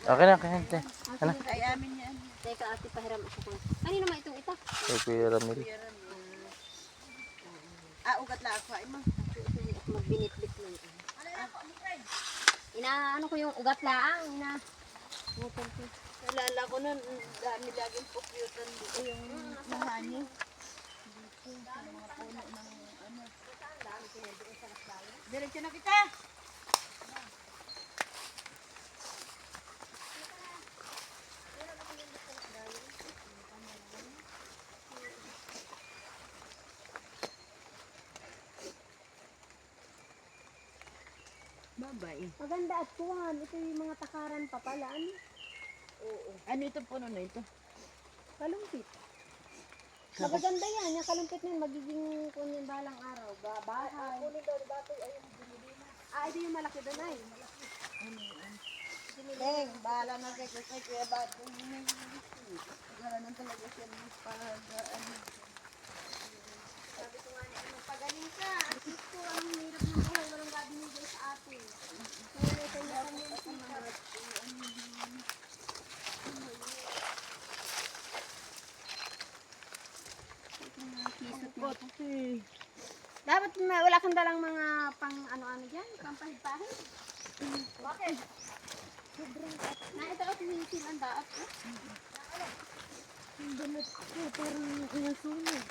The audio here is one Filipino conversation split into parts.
Okay na, kaya ate. Ano? Ay, amin yan. Teka, ate, pahiram ako ko. Ano naman itong ita? Kay Kuya Ramil. Ugat lang ako. Ay, ma. Magbinitbit lang. Ano ko yung ugat laang. Ngutang ko. Nalala ko nun, dami laging pukyutan dito yung mga niya. Diretso na kita! Babay. Maganda at kuwan. Ito yung mga takaran pa pala. Ano? Oo. Ano ito puno na ito? Kalumpit. Magaganda yan. Yung kalumpit na yun, magiging kunyan balang araw. Bahay. Kunin daw ni Batoy ay yung binibina. Ito yung malaki doon ay. Deng, bahala na kay Kuya Batoy. Garanan talaga siya para ano. Sabi ko nga niya, magpagaling ka. At least ko, ang hirap ng buhay. Walang gabinigay sa atin. Kaya kanya-kanya yung sikat. Dapat wala kang dalang mga pang ano-ano dyan? Pang pahid-pahid? Bakit? Sobrang na ito at hinitin ang daat ko. Ang dalat ko, parang inasunog.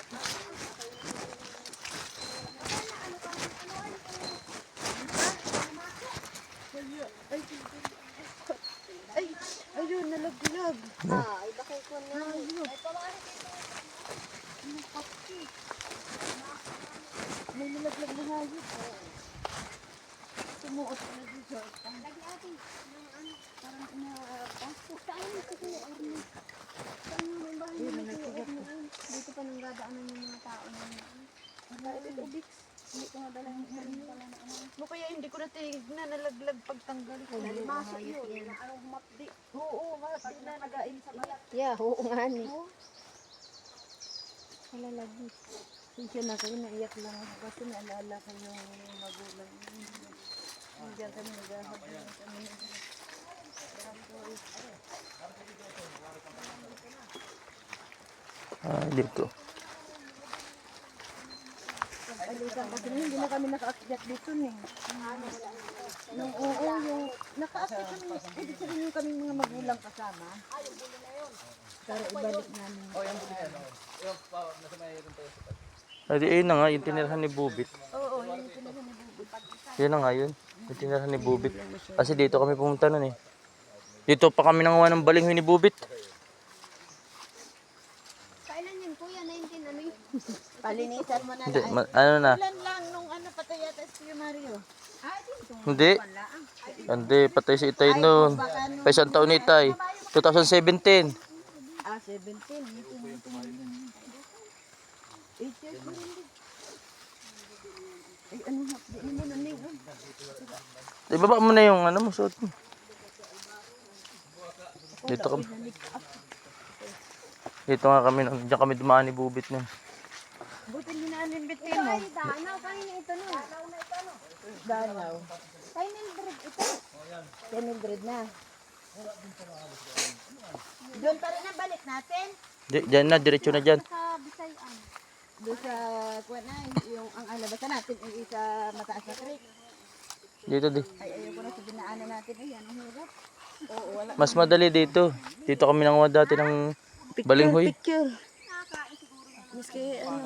Ay, ayun, nalaglag. Ay, bakit ko na. Ay, pamahit ito. May nalaglag na hayop. Tumuot na dito. Lagi ate, ng ano, parang inapasto. Saan yung kasi yung army? Saan yung bahay yung army? Dito pa nang dadaanan yung mga tao na Ito, Bix. hindi ko nadala yung army pala na ano. No, kaya hindi ko natignan nalaglag pagtanggal ko. Nalimasok yun. Anong mapdi? Oo, mapdi na nagain sa balat. Yeah, oo nga ni. Kalalagi. Siya na kayo, naiyak lang ako kasi naalala ko yung magulang. Hindi kami naghahabang kami. Dito. Alisan kasi hindi na kami nakaakyat dito eh. Nung oo, yung nakaakyat kami, ibig sabihin yung kami mga magulang kasama. Para ibalik namin. Ay, ayun na nga, yung tinirahan ni Bubit. Oo, yung pinag ni Bubut. Yun na nga yun. Yung tinirahan ni Bubit. Kasi dito kami pumunta nun eh. Dito pa kami nangawa ng balinghoy ni Bubit. Kailan yun kuya? 19 ano yun? Palinisan mo na Hindi, lang. ano na. Ilan lang nung ano patay yata si Mario. Hindi. Hindi, patay si Itay noon. Pa isang taon ni Itay. 2017. 17. 8 years na rin din. Ay, ano nga, di mo na ning. Ibaba mo na yung ano mo, suot mo. Dito kami. Dito nga kami, diyan kami dumaan ni Bubit na. Buti ginanimbit Ito mo. ay danaw. Kanina ito no. Dalaw. Kay Mildred ito. Kaya Mildred na. Doon pa rin ang balik natin. Diyan na, diretso na dyan. Sa Bisayan. Doon sa kuwan na, yung ang alabasan natin ay isa mataas na creek. Dito di. Ay, ayoko na sa dinaanan natin. Ayan, ang hirap. Oo, wala. Mas madali dito. Dito kami nangawa dati ng balinghoy. Picture. Miski ano.